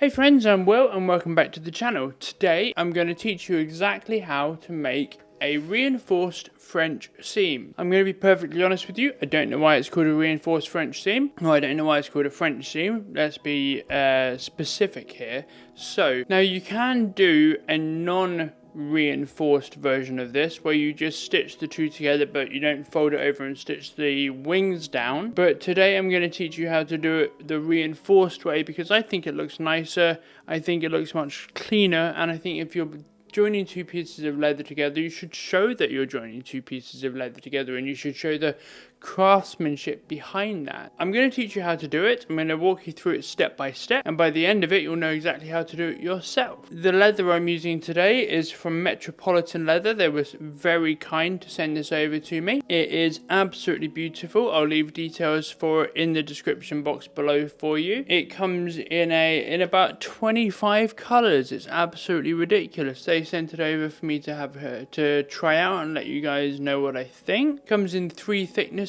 Hey friends, I'm Will and welcome back to the channel. Today I'm going to teach you exactly how to make a reinforced French seam. I'm going to be perfectly honest with you, I don't know why it's called a reinforced French seam. Well, I don't know why it's called a French seam. Let's be specific here. So, now you can do a non-reinforced version of this where you just stitch the two together but you don't fold it over and stitch the wings down. But today I'm going to teach you how to do it the reinforced way because I think it looks nicer, I think it looks much cleaner, and I think if you're joining two pieces of leather together, you should show that you're joining two pieces of leather together and you should show the craftsmanship behind that. I'm going to teach you how to do it. I'm going to walk you through it step by step, and by the end of it you'll know exactly how to do it yourself. The leather I'm using today is from Metropolitan Leather. They were very kind to send this over to me. It is absolutely beautiful. I'll leave details for it in the description box below for you. It comes in about 25 colours. It's absolutely ridiculous. They sent it over for me to have to try out and let you guys know what I think. It comes in 3 thicknesses.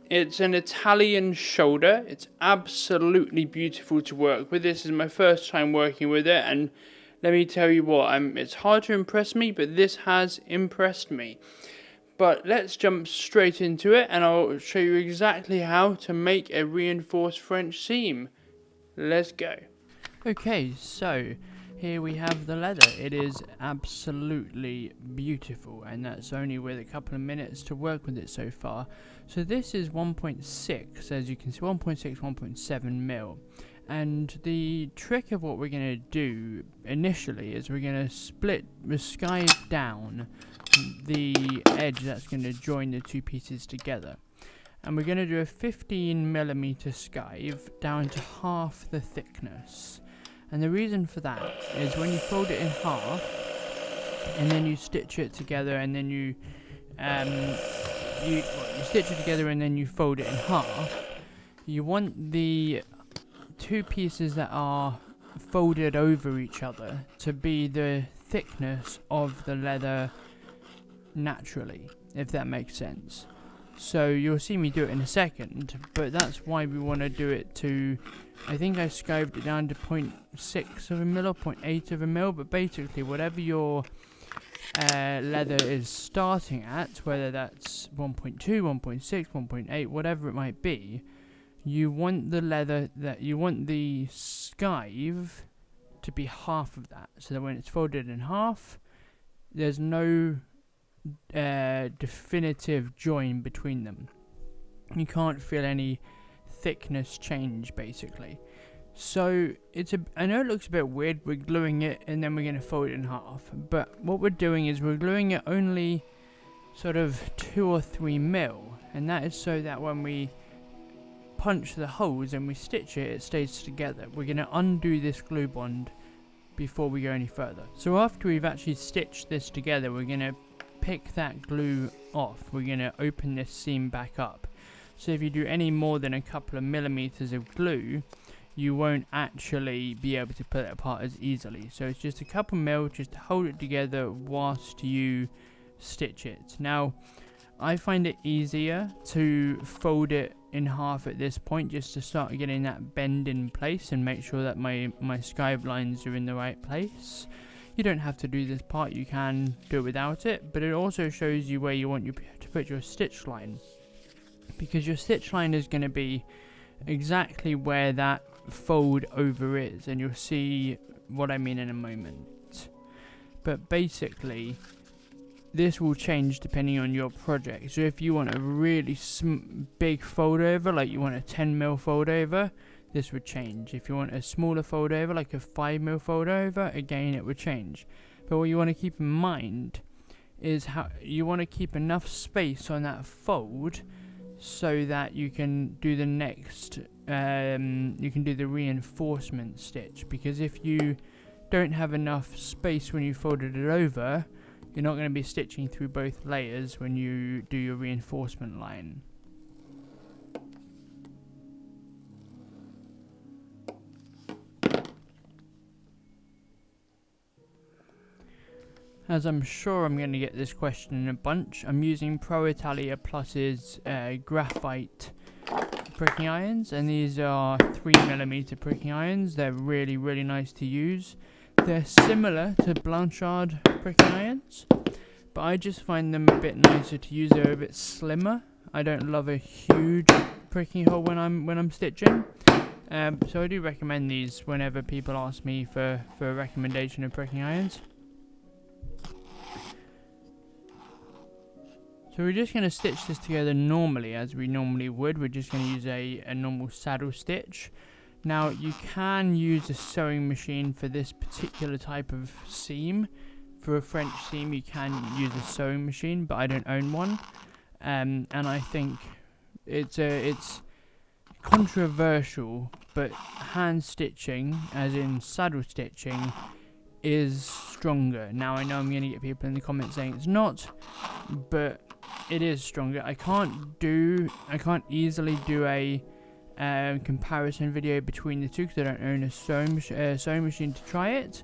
It's an Italian shoulder. It's absolutely beautiful to work with. This is my first time working with it, and let me tell you what, it's hard to impress me, but this has impressed me. But let's jump straight into it and I'll show you exactly how to make a reinforced French seam. Let's go. Okay, so here we have the leather. It is absolutely beautiful, and that's only with a couple of minutes to work with it so far. So this is 1.6, as you can see, 1.6, 1.7 mil. And the trick of what we're going to do initially is we're going to skive down the edge that's going to join the two pieces together. And we're going to do a 15mm skive down to half the thickness. And the reason for that is when you fold it in half and then you stitch it together and then you stitch it together and then you fold it in half, you want the two pieces that are folded over each other to be the thickness of the leather naturally, if that makes sense. So you'll see me do it in a second, but that's why we want to do it to, I think I skived it down to 0.6 of a mil or 0.8 of a mil, but basically whatever your leather is starting at, whether that's 1.2, 1.6, 1.8, whatever it might be, you want the skive to be half of that, so that when it's folded in half, there's no definitive join between them. You can't feel any thickness change, basically. So I know it looks a bit weird, we're gluing it and then we're going to fold it in half, but what we're doing is we're gluing it only sort of 2 or 3 mil, and that is so that when we punch the holes and we stitch it, it stays together. We're going to undo this glue bond before we go any further. So after we've actually stitched this together, we're going to pick that glue off. We're going to open this seam back up. So if you do any more than a couple of millimeters of glue, you won't actually be able to pull it apart as easily. So it's just a couple mil just to hold it together whilst you stitch it. Now, I find it easier to fold it in half at this point just to start getting that bend in place and make sure that my skive lines are in the right place. You don't have to do this part, you can do it without it, but it also shows you where you want to put your stitch line, because your stitch line is going to be exactly where that fold over is, and you'll see what I mean in a moment. But basically, this will change depending on your project. So if you want a really big fold over, like you want a 10mm fold over, this would change. If you want a smaller fold over, like a 5mm fold over, again it would change. But what you want to keep in mind is how you want to keep enough space on that fold so that you can do the next, you can do the reinforcement stitch. Because if you don't have enough space when you folded it over, you're not going to be stitching through both layers when you do your reinforcement line. As I'm sure I'm going to get this question in a bunch, I'm using Pro Italia Plus's graphite pricking irons, and these are 3mm pricking irons. They're really, really nice to use. They're similar to Blanchard pricking irons, but I just find them a bit nicer to use. They're a bit slimmer. I don't love a huge pricking hole when I'm stitching. So I do recommend these whenever people ask me for a recommendation of pricking irons. So we're just going to stitch this together normally, as we normally would. We're just going to use a normal saddle stitch. Now, you can use a sewing machine for this particular type of seam. For a French seam, you can use a sewing machine, but I don't own one. And I think it's controversial, but hand stitching, as in saddle stitching, is stronger. Now, I know I'm going to get people in the comments saying it's not, but it is stronger. I can't easily do a comparison video between the two because I don't own a sewing machine to try it.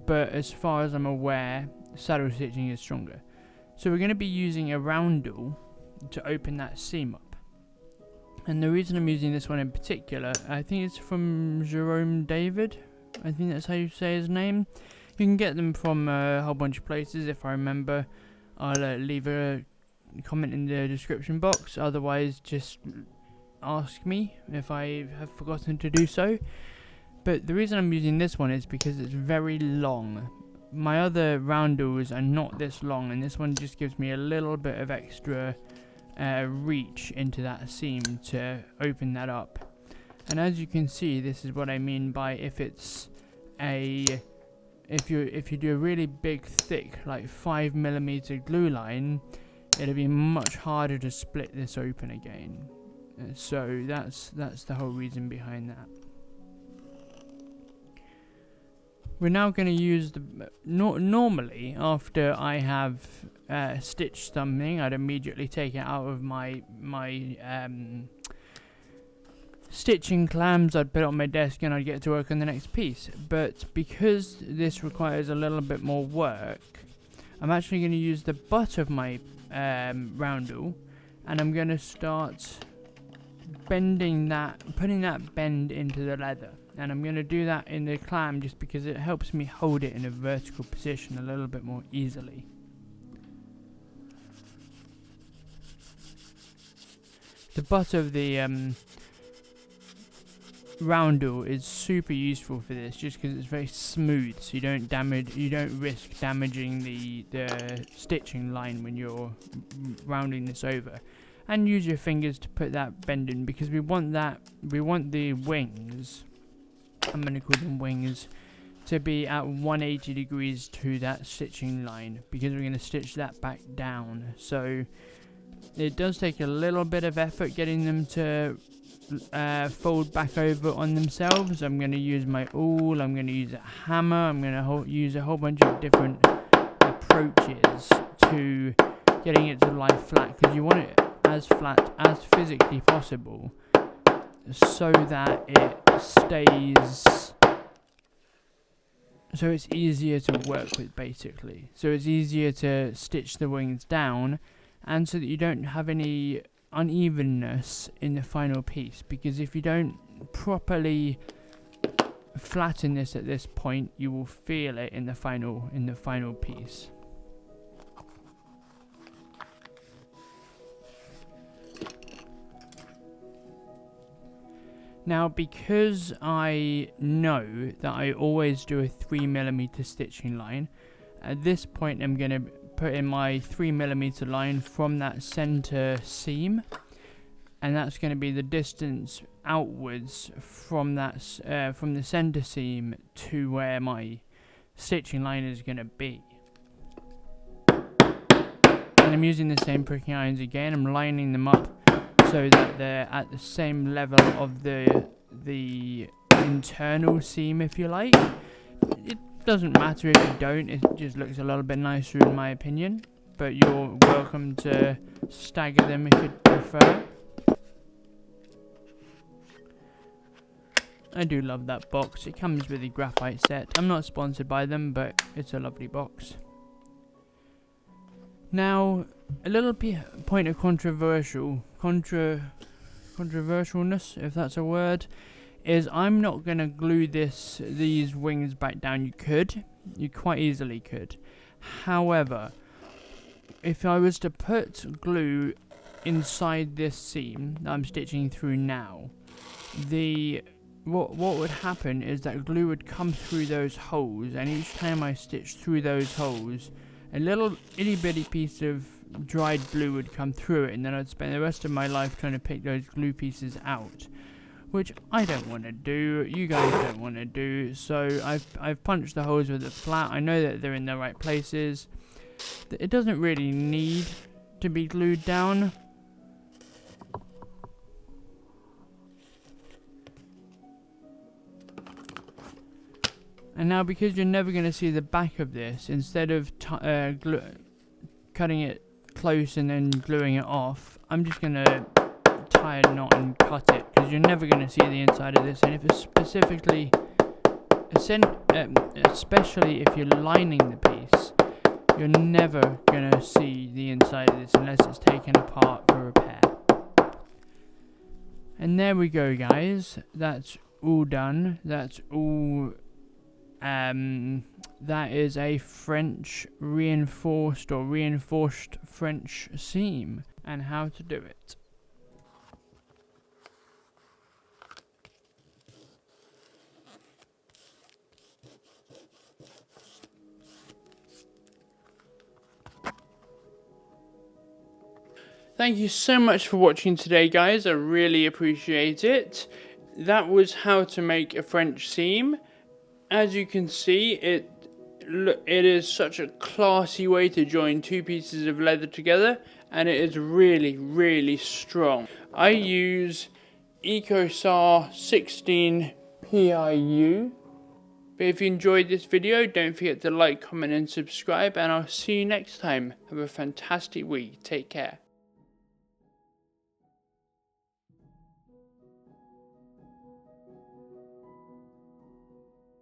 But as far as I'm aware, saddle stitching is stronger. So we're going to be using a roundel to open that seam up. And the reason I'm using this one in particular, I think it's from Jerome David. I think that's how you say his name. You can get them from a whole bunch of places. If I remember, I'll leave a comment in the description box. Otherwise, just ask me if I have forgotten to do so. But the reason I'm using this one is because it's very long. My other roundels are not this long, and this one just gives me a little bit of extra reach into that seam to open that up. And as you can see, this is what I mean by if you do a really big, thick, like 5mm glue line, it'll be much harder to split this open again. So that's the whole reason behind that. We're now going to use the normally after I have stitched something, I'd immediately take it out of my stitching clams. I'd put it on my desk and I'd get to work on the next piece. But because this requires a little bit more work, I'm actually going to use the butt of my roundel, and I'm going to start bending that, putting that bend into the leather. And I'm going to do that in the clam just because it helps me hold it in a vertical position a little bit more easily. The butt of the roundel is super useful for this just because it's very smooth, so you don't risk damaging the stitching line when you're rounding this over. And use your fingers to put that bend in, because we want the wings, I'm going to call them wings, to be at 180 degrees to that stitching line, because we're going to stitch that back down. So it does take a little bit of effort getting them to fold back over on themselves. I'm going to use my awl, I'm going to use a hammer, I'm going to use a whole bunch of different approaches to getting it to lie flat, because you want it as flat as physically possible so that it stays, so it's easier to work with, basically. So it's easier to stitch the wings down, and so that you don't have any unevenness in the final piece, because if you don't properly flatten this at this point, you will feel it in the final piece. Now, because I know that I always do a 3mm stitching line, at this point I'm going to put in my 3mm line from that center seam, and that's going to be the distance outwards from that from the center seam to where my stitching line is going to be. And I'm using the same pricking irons again. I'm lining them up so that they're at the same level of the internal seam, if you like. It doesn't matter if you don't, it just looks a little bit nicer in my opinion, but you're welcome to stagger them if you prefer. I do love that box. It comes with a graphite set. I'm not sponsored by them, but it's a lovely box. Now, a little point of controversial controversialness, if that's a word, is I'm not going to glue these wings back down. You quite easily could. However, if I was to put glue inside this seam that I'm stitching through now, what would happen is that glue would come through those holes, and each time I stitch through those holes, a little itty bitty piece of dried glue would come through it, and then I'd spend the rest of my life trying to pick those glue pieces out, which I don't want to do, you guys don't want to do. So I've punched the holes with it flat. I know that they're in the right places. It doesn't really need to be glued down. And now, because you're never going to see the back of this, instead of cutting it close and then gluing it off, I'm just going to tie a knot and cut it, because you're never going to see the inside of this. And if it's especially if you're lining the piece, you're never going to see the inside of this unless it's taken apart for repair. And there we go, guys. That's all done. That's all. That is a French reinforced French seam, and how to do it. Thank you so much for watching today, guys. I really appreciate it. That was how to make a French seam. As you can see, it is such a classy way to join two pieces of leather together, and it is really, really strong. I use EcoSar 16 PIU. But if you enjoyed this video, don't forget to like, comment and subscribe, and I'll see you next time. Have a fantastic week. Take care.